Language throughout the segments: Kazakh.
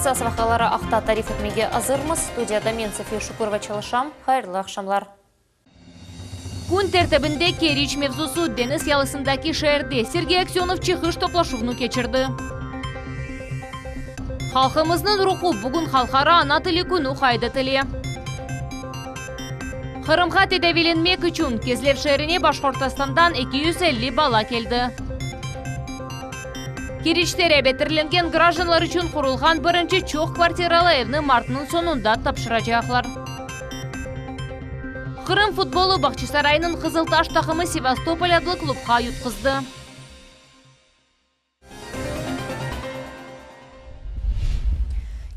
Кыса сабақалары ақта тариф етмеге азырмыз. Студияда мен София Шукурова çalışам. Хайырлы ақшамлар. Күн тәртібінде Керич мевзусу Денис ялысындaki шәрде Сергей Аксенов чыгыш топлашуыны кечірді. Халқымыздың руху бүгін халқара ана тілі күні қайды тілі. Қырымға тедәвиленмек үшін Кезлер шәріне Башқұртастандан 250 бала келді. Керичтере бетірленген гражданлар үшін құрылған бірінші чоқ квартиралы evni мартының сонында тапшырacaklar. Қырым футболы Бақчысарайының Қызылташ тақымы Севастополь адлы клубқа юткызды.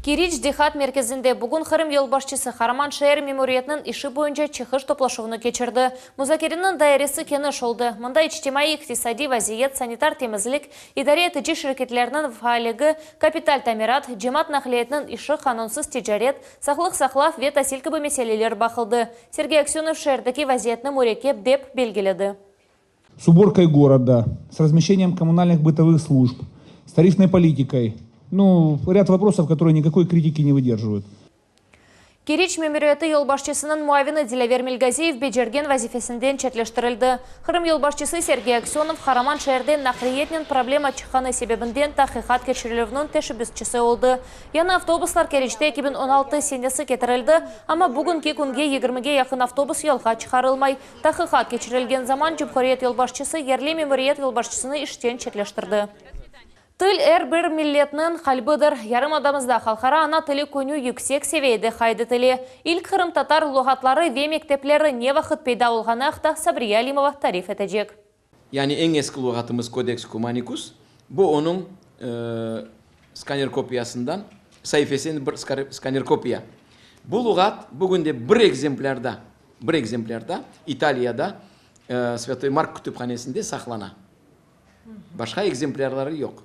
Керич Дихат мерkezінде бүгін Қырым елбашчысы Хараман Шайыр мемориятының іші бойынша чыгыш топлашуыны кечірді. Музакерінің дайресі кені шолды. Мұнда ичтимаи иктисади вазиет, санитар темізлік, идаре етіжі шіркетлерінің фаалігі, капиталь тамират, жемат нақлиетінің іші қанунсыз тижарет, сақлық сақлав вет асилкібі меселелер бақылды. Сергей Аксенов шайырдaki вазиетні мурекеп деп белгіледі. С уборкой города, с размещением коммунальных бытовых служб, с тарифной политикой. Ряд вопросов, которые никакой критики не выдерживают. Керич мемориаты елбашчысының муавины Дилавер Мельгазиев бежерген вазифесінден чәтлештірілді. Қырым елбашчысы Сергей Аксенов Хараман шайырден нақриетнен проблема чыққаны себебінден тақиқат кешірілівінің тәшібісчісі олды. Яны автобуслар Керичте 2016 сенесі кетірілді, ама бүгінгі күнге 20-ге яқын автобус елға чықарылмай. Тақиқат кешірілген заман Жүмхориет елбашчысы Ерлі мемориет елбашчысыны іштен чәтлештірді. Тыл бір миллетнің қалбыдыр. Ярым адамызда халқара ана тілі көну yüksek seviyede қайды тілі. Илк Қырым татар лұғатлары ве мектеплері не вақыт пейда олғаны ақта Сабрия Алимова тариф етежек. Yani en eski lügatımız Codex Cumanicus. Bu onun skaner kopyasından, sayfasının bir skaner kopya. Bu lügat bugün de bir egzemplarda İtalya'da Святой Марк kütüphanesinde saklana. Başka egzemplarları yok.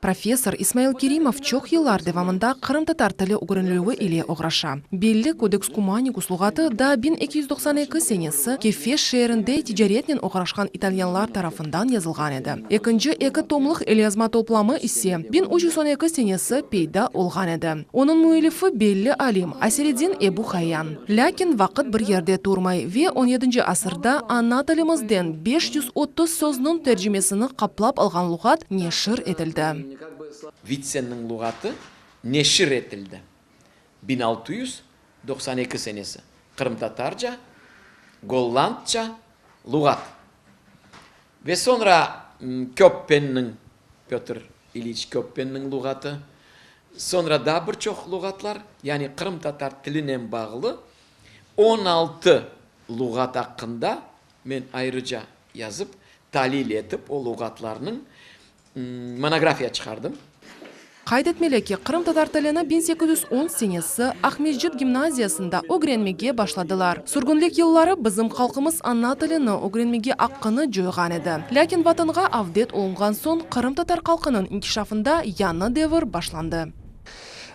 Профессор Исмаил Керимов чоқ еллар девамында Қырым татар тілі угрынлювы или оғраша. Белли Кодекс Куманикус луғаты да 1292 сенесі Кефеш шерінде тижаретнен оғрашқан итальянлар тарафындан язылған еді. Екінші екі томлық элязма топламы ise 1312 сенесі пейда олған еді. Оның муэлифі Белли Алим, Асеридин Эбу Хайян. Ләкин вақыт бір ерде турмай ве 17 асырда ана тілімізден 530 сөзінің тәржімесіні қаплап алған луғат нешір етілді. Vitsen'in lügatı neşir edildi. 1692 senesi. Kırım Tatarca, Gollandça lügat. Ve sonra Köppen'in, Piotr İliç Köppen'in lügatı. Sonra da birçok lügatlar, yani Kırım Tatar diline bağlı 16 lügat hakkında ben ayrıca yazıp, talil etip o lügatlarının monografiya çıkardım. Kaydetmелеки Қырым татар тіліні 1810 сенесі Ахмеджит гимназиясында огренмеге башладылар. Сүргінлік еллары біздің халқымыз ана тіліні огренмеге аққыны жойған еді. Ләкин ватанға авдет олынған сон Қырым татар халқының инкишафында яны девір башланды.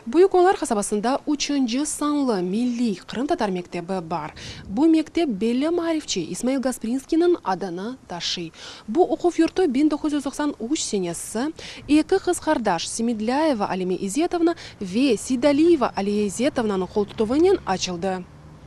Буйуколар қасабасында 3-ші санлы милли Қырым татар мектебі бар. Бұл мектеп белі марифчи Исмаил Гаспринскийнің адını ташы. Бұл оқув юрты 1993 сенесі екі қыз қардаш Семидляева Алиме Изетовна ве Сидалиева Алия Изетовнаның қолтутывынен açıldı.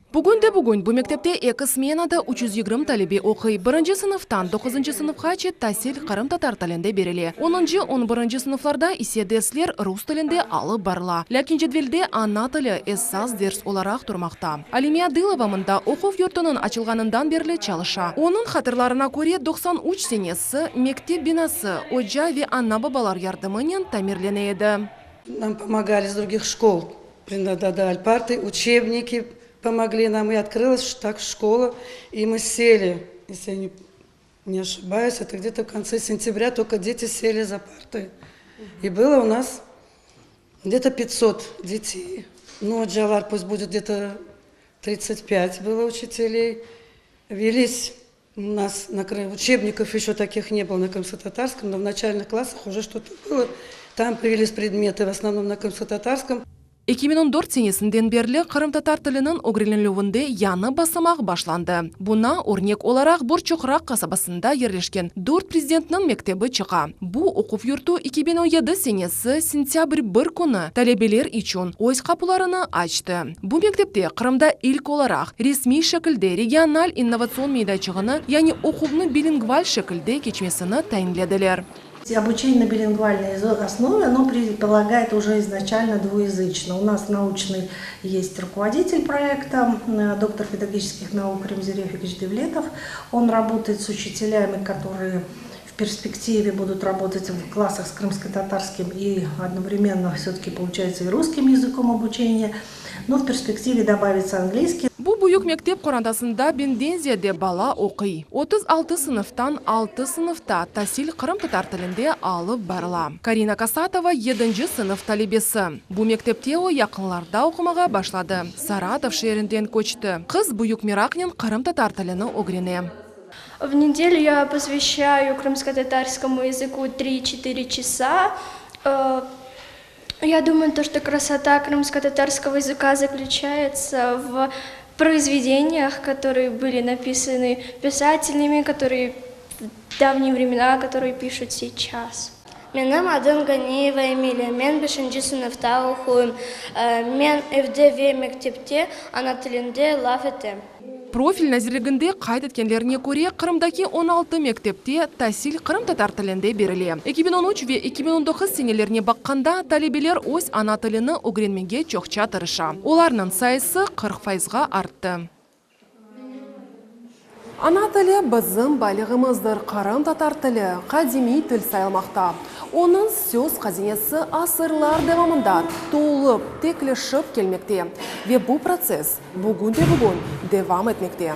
Бүгін бұл мектепте екі сменада 320 талебе оқи. 1-ші сыныфтан 9-ші сыныфқа чет тәсіл Қырым татар тілінде беріле. 10-11-ші сыныфларда исе дерслер рус тілінде алып барла. Ләкин жедвелде ана тілі эссаз дерс оларақ тұрмақта. Алимия Дылова мұнда оқув юртының açılғанынан берлі чалыша. Оның қатырларына көре 93 сенесі мектеп бинасы Оджа ве ана бабалар ярдымынен тамирлене еді. Нам помогали с других школ. Дали парты, учебники. Помогли нам, и открылась так школа, и мы сели, если я не ошибаюсь, это где-то в конце сентября только дети сели за парты. И было у нас где-то 500 детей. Джавар пусть будет где-то 35 было учителей. Велись у нас, учебников еще таких не было на крымско-татарском, но в начальных классах уже что-то было. Там появились предметы в основном на крымско-татарском. 2014 senesinden berli Kırım tatar tilinin öğrenilüğünde yanı basamak başlandı. Buna örnek olarak Burçukrak kasabasında yerleşken 4 prezidentinin mektebi çıka. Bu okuv yurtu 2017 senesi sentyabr 1 günü talebeler için öz kapılarını açtı. Bu mektepte Kırım'da ilk olarak resmi şekilde regional innovasyon meydachığını yani okuvunu bilingval şekilde geçmesini tayinlediler. Обучение на билингвальной основе, оно предполагает уже изначально двуязычно. У нас научный есть руководитель проекта, доктор педагогических наук Ремзир Ефикович Девлетов. Он работает с учителями, которые в перспективе будут работать в классах с крымско-татарским и одновременно все-таки получается и русским языком обучения. Но в перспективе добавится английский. Bu büyük mektep Kurandasında binden ziyade bala okuy. 36 sınıftan 6 sınıfta tahsil Kırım tatar tilinde alıp barıla. Karina Kasatova 7. sınıf talebesi. Bu mektepte o yakınlarda okumağa başladı. Saratov şehrinden koçtu. Kız büyük merakla Kırım tatar tilini öğrene. В неделю я посвящаю крымско-татарскому языку 3-4 часа. Я думаю, что красота крымско-татарского языка заключается в произведениях, которые были написаны писателями, которые в давние времена, которые пишут сейчас. Менің адым Ганиева Эмилия. Мен 5-ші сыныфта оқуым. Мен FDV мектепте ана тілінде лaf етем. Профиль назирлігінде қайт еткенлеріне көре Қырымдаки 16 мектепте tahsil Kırım tatar tilinde беріле. 2013 ve 2019 senelеріне баққанда талебелер өз ана тіліні öğrenmege çokça tırışa. Оларның sayısı 40%-ға артты. Ana tili bizim balığımızdır. Kırım tatar tili kadimi til sayılmakta. Onun söz hazinesi asırlar devamında to'lib, tekleshib kelmekte ve bu proses bugün devam etmekte.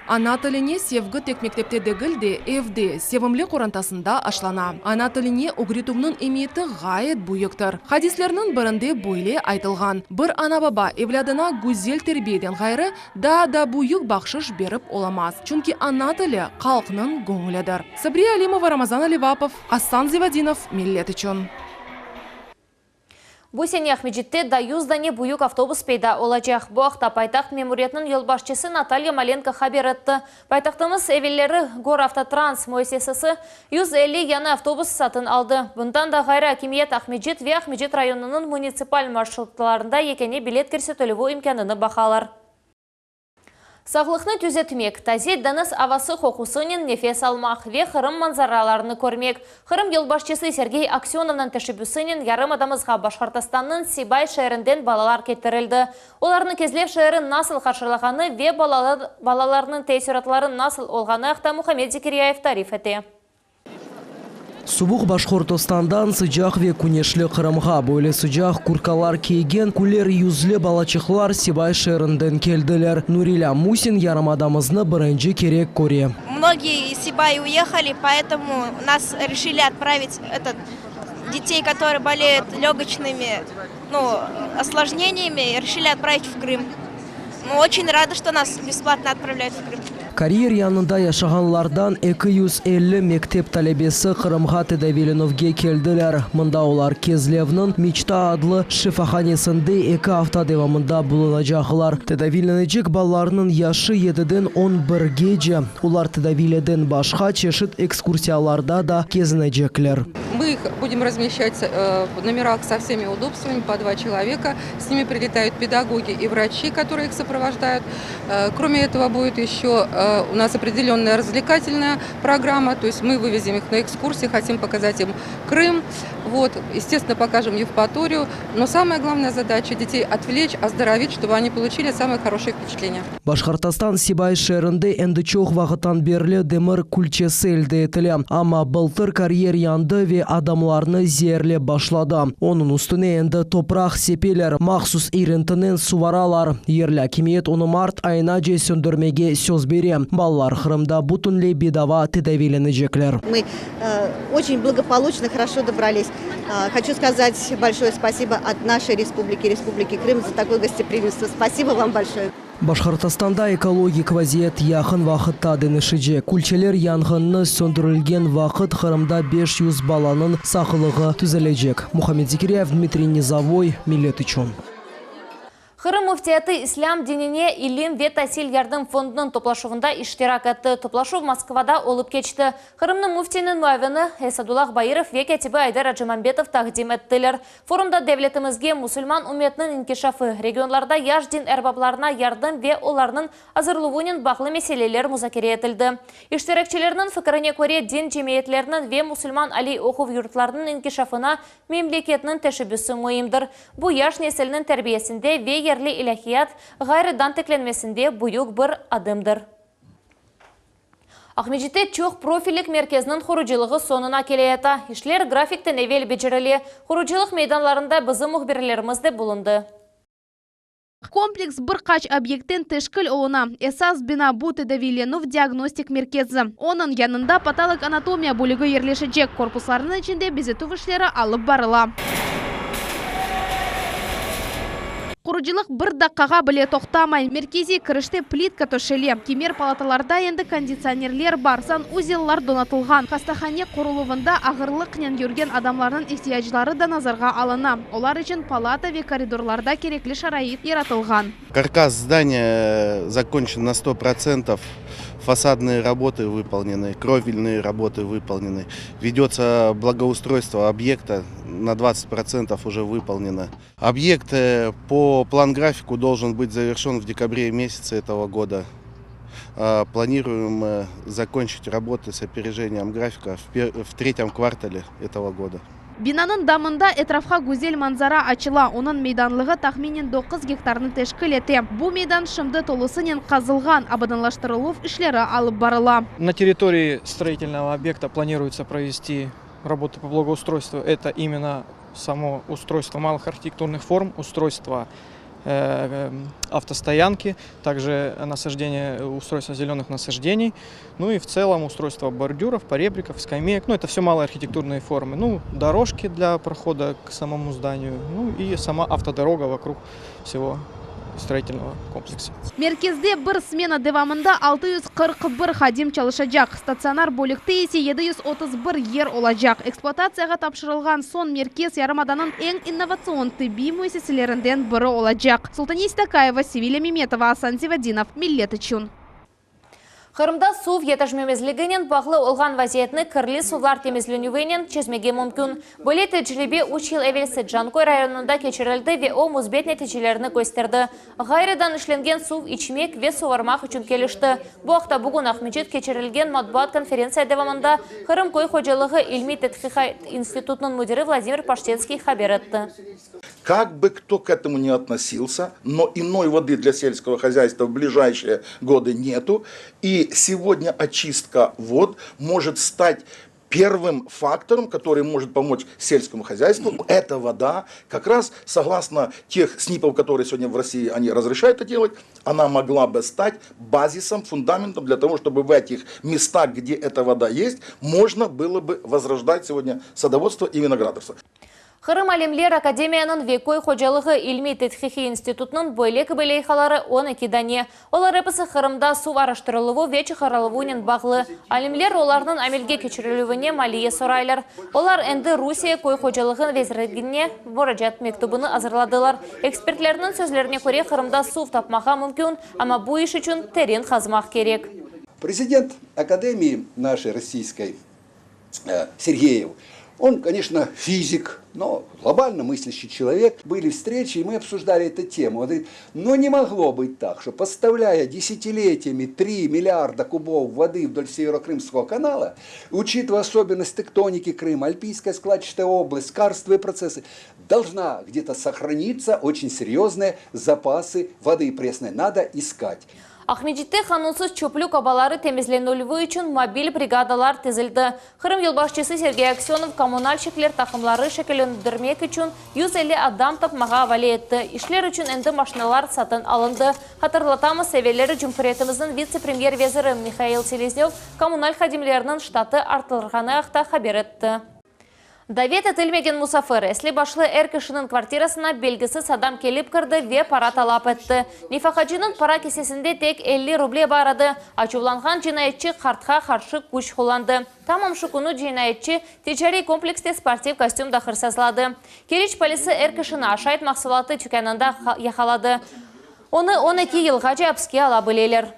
Ana tiline sevgi tek mektepte değil de evde, sevimli Kurandasında aşlana. Ana tiline öğretiminin emiyeti gayet büyüktür. Hadislerinin birinde böyle aytılgan. Bir ana baba evladına güzel terbiyeden gayrı da büyük bahşiş berip olamaz. Çünkü ana tili halkının gönlüdür. Sabriye Alimova, Ramazan Alivapov, Aslan Zivadinov, millet için. Bu sene Ахмеджитте да yüzdane büyük avtobus peyda olacak. Bu haqda paytaxt memuriyetinin yol başçısı Natalya Malenko haber etti. Paytaxtımız evvelleri Gor Avtotrans müessesesi 150 yeni avtobus satın aldı. Bundan da gayrı hakimiyet Ахмеджит ve Ахмеджит rayonunun munisipal marşrutlarında yekene bilet көрсөтөлүү imkanını bakalar. Sağlıqны түзетмек, тазет дыныс авасы хокусынен нефес алмақ ve Kırım manzaralarını көрмек. Kırım yolbaşçısı Сергей Аксеновның тәшібісінен ярым адамызға Башқұртастанның Сибай шәрінден балалар кетірілді. Оларны кезлев шәрін насыл қаршылағаны ve балаларының тәйсиратларын насыл олғаны ақта Мухаммед Зикирияев тариф еті. Субух Башқұртостандан sıcak ve күнешлі Қырымға böyle sıcak kurkalar kiyген күлер yüzlü балачықлар Сибай шерінден келділер. Нурила Мусин ярым адамызны бірінші керек көре. Многие из Сибая уехали, поэтому нас решили отправить детей, которые болеют легочными осложнениями, решили отправить в Крым. Мы очень рады, что нас бесплатно отправляют в Крым. Карьер yanında yaşaганлардан 250 мектеп талебесі Қырымға тедавиленовге келділер. Мында олар Кезлевнің Мечта adlı şifahhanesinde 2 hafta devamında bulunacaklar. Tedavilenecek ballarının yaşı 7'den 11'gece. Ular tedavileden başka çeşit ekskursiyalarda da gezinecekler. Мы их будем размещать в номерах со всеми удобствами, по 2 человека. С ними прилетают педагоги и врачи, которые их сопровождают. Кроме этого будет еще у нас определенная развлекательная программа. То есть мы вывезем их на экскурсии, хотим показать им Крым. Естественно, покажем Евпаторию. Но самая главная задача – детей отвлечь, оздоровить, чтобы они получили самые хорошие впечатления. Башқұртостан Сибай шерінде әнді чоқ вағытан берлі демір күлчесі елді етілі. Ама былтыр карьер янды ve adamlarını ziyerle başladı. Onun üstüne endi toprak sepelер, махсус ирентінен suvaralar. Yerli hakimiyet onu Mart ayına söndürmege söz бере. Баллар Қырымда бүтінлей бедава тедаvilenecekler. Мы очень благополучно, хорошо добрались. Хочу сказать большое спасибо от нашей республики, Республики Крым, за такое гостеприимство. Спасибо вам большое. Башқұртостанда экологик вазиет яқын вақытта денішіде. Күлчелер яңғынны сөндірілген вақыт Қырымда 500 баланың сақылығы түзележек. Мухаммед Зикирияев, Дмитрий Низовой, Милет үшін. Хырым муфтияты ислам диніне илим ве тасил ярдым фондының топлашуында иштирак етті. Топлашу Москвада олып кечті. Хырымның муфтинің муавины Эсадуллах Байыров ве кәтібі Айдар Аджимамбетов тақдим еттілер. Форумда devletimizге мусульман уметінің инкишафы, регионларда яж дин әрбабларына ярдым ве оларының азырлуынын бақлы меселелер музакире етілді. Иштиракчилерінің фікіріне көре дин жемиетлерінің ве мусульман али оқув юртларының инкишафына мемлекетінің тәшібісі мойымдыр. Бұ яш неселінің тәрбиесінде ве ерлі илахият ғайрыдан текленмесінде бұйық бір адымдыр. Ахмеджите чоқ профилік меркезінің құрыжылығы сонына келеті. Ишлер графиктен евел бечірілі. Құрыжылық мейданларында бізі мұхберлерімізді бұлынды. Комплекс бір қач объекттен тешкіл олына. Эсас бина буты Давиленов диагностик меркезі. Оның янында патолог-анатомия бөлігі ерлешечек. Корпусларының ішінде безету ішлері алып барыла. Құрыжылық бір даққаға біле тоқтамай. Меркези кіріште плитка төшеле. Кемер палаталарда енді кондиционерлер барсан узеллар донатылған. Хастахане құрылывында ағырлық нен көрген адамлардың ихтияжлары да назарға алына. Олар үшін палата ве коридорларда керекли шарайып яратылған. Каркас здания закончен на 100%. Фасадные работы выполнены, кровельные работы выполнены. Ведется благоустройство объекта, на 20% уже выполнено. Объект по план-графику должен быть завершен в декабре месяце этого года. Планируем закончить работы с опережением графика в третьем квартале этого года. Бинанын дамында этрафқа гүзел манзара ачыла. Оның мейданлығы тахминен 9 гектарны тешкіл ете. Бұл мейдан шымды толысынен қазылған, абаданлаштырылув ішлері алып барыла. На территории строительного объекта планируется провести работы по благоустройству. Это именно само устройство малых архитектурных форм, устройство автостоянки, также устройство зеленых насаждений, ну и в целом устройство бордюров, поребриков, скамеек. Ну это все малые архитектурные формы. Ну, дорожки для прохода к самому зданию, ну и сама автодорога вокруг всего строительного комплекса. Меркезде бір смена девамында 641 хадим çalışacak. Стационар бөлікті есе 731 ер олacak. Эксплуатацияға тапшырылған сон меркез ярымаданын ең инновацион тибби муэссеселерінден бірі olacak. Султания Истакаева, Севиля Меметова, Асан Зивадинов, Миллет үшін. Қырымда сув етажмемезлігінен бағлы олған вазиетні кірлі сувлар темізленуінен чезмеге мүмкін. Бөлі тәжірибе 3 ел әвелсі Джанкой районында кечірілді ве о мұзбет нәтижелеріні көстерді. Ғайрыдан ішленген сув ичмек ве сувармақ үшін келішті. Бұақта бүгін Ахмеджет кечірілген матбуат конференция девамында Қырым Кой Ходжалығы Илми Тетхиха институтының мудиры Владимир Паштенский хабер етті. Как бы кто к этому не относился, но иной воды для сельского хозяйства в ближайшие годы нету. И сегодня очистка вод может стать первым фактором, который может помочь сельскому хозяйству. Эта вода, как раз согласно тех СНИПов, которые сегодня в России они разрешают это делать, она могла бы стать базисом, фундаментом для того, чтобы в этих местах, где эта вода есть, можно было бы возрождать сегодня садоводство и виноградарство. Хырым Алемлер Академияның Векой Ходжалығы Илми Тетхихи институтының бөйлек бөлейхалары 12 дане. Олар әпісі Хырымда су араштырылығы вечі қаралығуынен бағлы. Алемлер оларының әмелге кечірілуіне малие сұрайлар. Олар әнді Русия Кой Ходжалығын везіргіне мұражат мектубыны азырладылар. Экспертлерінің сөзлеріне көре Хырымда су тапмаға мүмкін, ама бұл іш үшін терен қазмақ керек. Президент Академии нашей российской Сергеев, он, конечно, физик, но глобально мыслящий человек. Были встречи, и мы обсуждали эту тему. Он говорит, но не могло быть так, что поставляя десятилетиями 3 миллиарда кубов воды вдоль Северо-Крымского канала, учитывая особенность тектоники Крыма, альпийская складчатая область, карстовые процессы, должна где-то сохраниться очень серьезные запасы воды пресной. Надо искать. Ахмеджетте қанунсыз чөплі кабалары темізленулігі үшін мобиль бригадалар тезілді. Қырым елбашчысы Сергей Аксенов коммунальщиклер тақымлары шекелендірмек үшін 150 адам тапмаға авали етті. Ишлер үшін әнді машиналар сатын алынды. Хатырлатамыз сәвелері Жүмхуретіміздің вице-премьер-везірі Михаил Селезнев коммуналь хадимлерінің штаты артылырғаны ақта хабер етті. Давет етілмеген Мусафыр, әслі башлы әр кішінің квартирасына белгісі садам келіп кірді ве пара талап етті. Нефақаджының пара кесесінде тек 50 рубле барады. Ачувланған жинайетчі қартқа қаршы күш қоланды. Тамам шукуну жинайетчі течари комплексте спортив костюм дақыр сазлады. Керич полисы әр кішіні ашайт мақсулаты түкенінде яқалады. Оны 12 елға жапске ала білелер.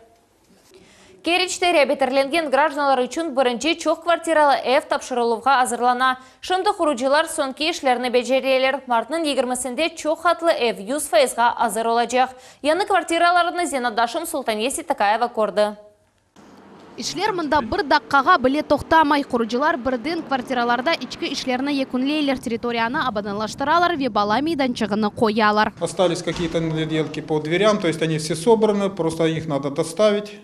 Керичте реабилитирленген гражданлар үшін бірінші чоқ квартиралы эв тапшырылуға азырлана. Шымды құручылар сонки ішлеріні бәжерелер. Мартның 20-сінде чоқ хатлы эв 100%-ға азыр олачақ. Яны квартираларыны Зенадашым Султанеси Такаева көрді. Ишлер мында бір даққаға біле тоқтамай, құручылар бірден квартираларда ичкі ишлеріні екунлейлер, территорияны абаданлаштыралар ве бала мейданчығыны қоялар. Остались какие-то недоделки по дверям, то есть они все собраны, просто их надо доставить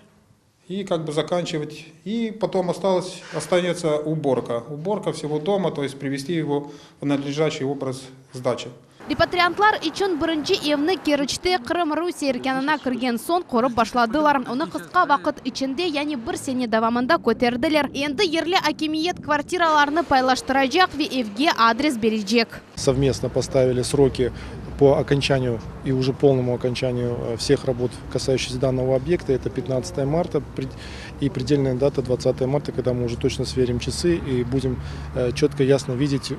и как бы заканчивать. И потом останется уборка. Уборка всего дома, то есть привести его в надлежащий образ сдачи. Репатриантлар için бірінші евні Керичте Қырым Русия еркеніне кірген сон қорып башладылар. Оны қысқа вақыт içinde, яғни бір сене давамында көтерділер. Енді ерлі акимиет квартираларны пайлаштырacak ве евге адрес бережек. Совместно поставили сроки по окончанию и уже полному окончанию всех работ, касающихся данного объекта. Это 15 марта и предельная дата 20 марта, когда мы уже точно сверим часы и будем четко, ясно видеть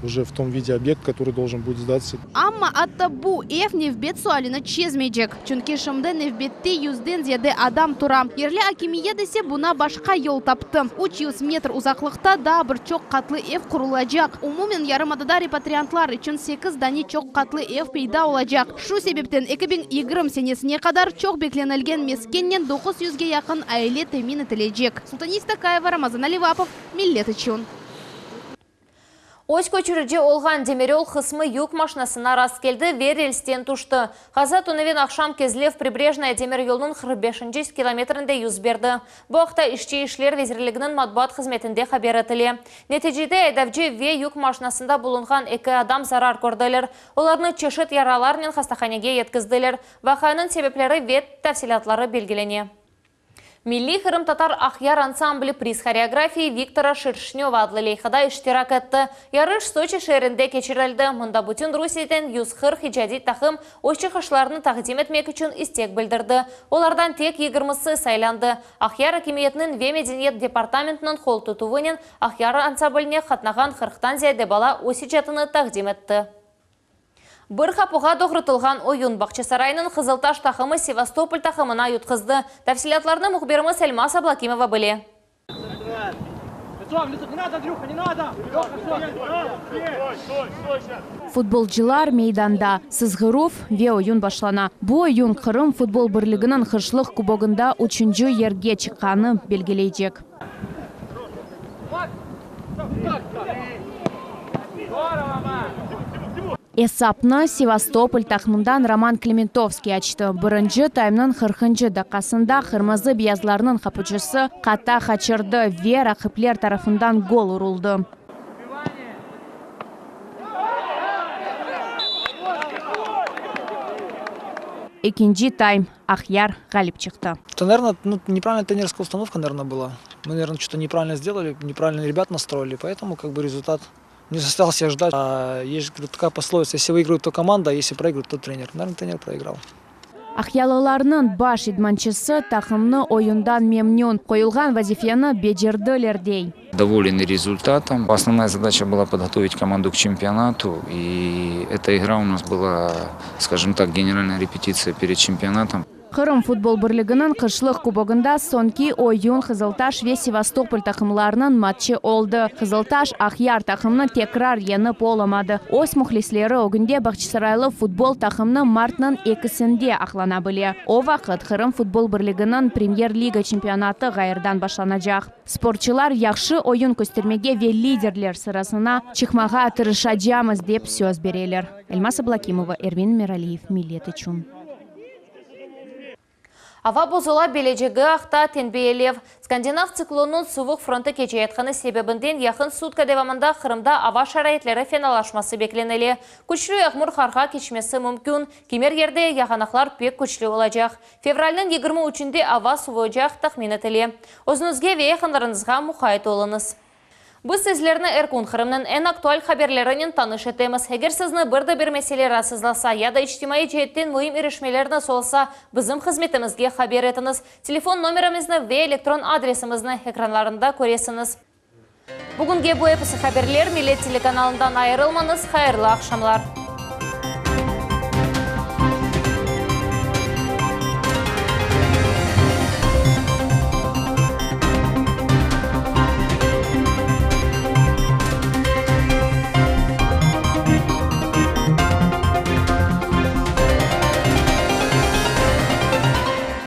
уже в том виде объект, который должен будет сдаться. Амма атта бу эв невбет суалина чезмейджек. Чунки шымды невбетте юзден зеде адам тура. Ерлі акимиет есе буна башқа yol тапты. 300 метр uzaklıkta да бір чоқ қатлы эв құрылacak. Umumen yarımadada репатриантлар için 8 дани чоқ қатлы эв пейда olacak. Шу себептен 2020 сенесіне қадар чоқ бекленілген мескеннен 900-ге яқын айле темин етілежек. Султанеси Такаева, Рамазан Аливапов, Миллет үшін. Ось көчіріде олған демерел қысмы юк машинасына рас келді, верелстен тұшты. Қаза түневен ақшам кезлев прибрежная демер елінің 45 километрінде юз берді. Бұл ақта ішче ішлер везірлігінің матбуат қызметінде хабер етілі. Нәтижеде әдәвже ве юк машинасында бұлынған 2 адам зарар көрділер. Оларны чешет яралармен хастаханеге еткізділер. Вақаның себеплері вет тәфсилатлары белгілене. Милли Хырым татар Ахяр ансамблі приз хореографии Виктора Шершнева адлы лейхада иштирак етті. Ярыш Сочи шерінде кечірілді. Мұнда бүтін Русияден 140 хиджади тақым ойшы қышларыны тақдим етмек үшін истек білдірді. Олардан тек 20-сы сайланды. Ахяр акимиетінің ве медениет департаментінің қол тұтуынен Ахяр ансамбліне қатнаған 40-тан зияде бала осиджатыны тақдим етті. Бір қапуға доғыртылған ойын бақчы сарайының Қызылташ тақымы Севастополь тақымына ютқызды. Тәфсилатларны мұхберіміз Эльмас Аблакимова біле. Футболчылар мейданда. Сызғыров ве ойын башлана. Бұ ойын Қырым футбол бірлігінің қыршылық кубогында 3-ші ерге чыққаны белгілейдек. Эсапны Севастополь тақмындан Роман Климентовский ачты. Бірінші таймның 40-ші дақасында қырмызы биязларының қапычысы қата қачырды ве рақыплер тарафындан гол ұрылды. Екінші тайм Ахяр ғалип чықты. Это, наверное, неправильная тренерская установка, наверное, была. Мы, наверное, что-то неправильно сделали, неправильно ребят настроили, поэтому как бы результат не заставил себя ждать. Есть такая пословица: если выигрывает, то команда, а если проигрывает, то тренер. Наверное, тренер проиграл. Ахьялыларның баш идманчысы тақымны ойындан мемнен, қойылған вазифені беджерділер дей. Доволен результатом. Основная задача была подготовить команду к чемпионату. И эта игра у нас была, скажем так, генеральная репетиция перед чемпионатом. Қырым футбол бірлігінің қышлық кубогында сонки ойын Қызылташ ве Севастополь тақымларының матчы олды. Қызылташ Ахяр тақымны текрар ені поламады. Ос мұхлислері өгінде Бақчысарайлы футбол тақымны мартның 2-сінде ақлана біле. О вақыт Қырым футбол бірлігінің премьер-лига чемпионаты ғайырдан башланacak. Спортчылар яқшы ойын көстермеге ве лидерлер сырасына чықмаға тырышачамыз деп сөз берелер. Эльмас Аблакимова, Эрвин Миралиев, Миллет үшін. Ава бозыла бележегі ақта тенбеелев. Скандинав циклонның суық фронты кечеетқаны себебінден яқын сутка девамында Қырымда ава шарайетлері феналашмасы бекленелі. Күчлі яғмұр қарға кечмесі мүмкін. Кемер ерде яғанақлар пек күчлі олacak. Февральның 23-інде ава суығы жақ тақмин етілі. Өзіңізге ве яқындарыңызға мұқайт олыңыз. Біз сізлеріні Эркун Қырымның ән актуаль хаберлерінен таныш етеміз. Егер сізні бірді бір мәселе расызласа, яда іштимай жеттен мұйым ерішмелеріні солса, біздің қызметімізге хабер етіңіз. Телефон номерімізні ве электрон адресімізні экранларында көресіңіз. Бүгінге бұл эпісі хаберлер Милет телеканалынан айырылмаңыз. Хайырлы ақшамлар.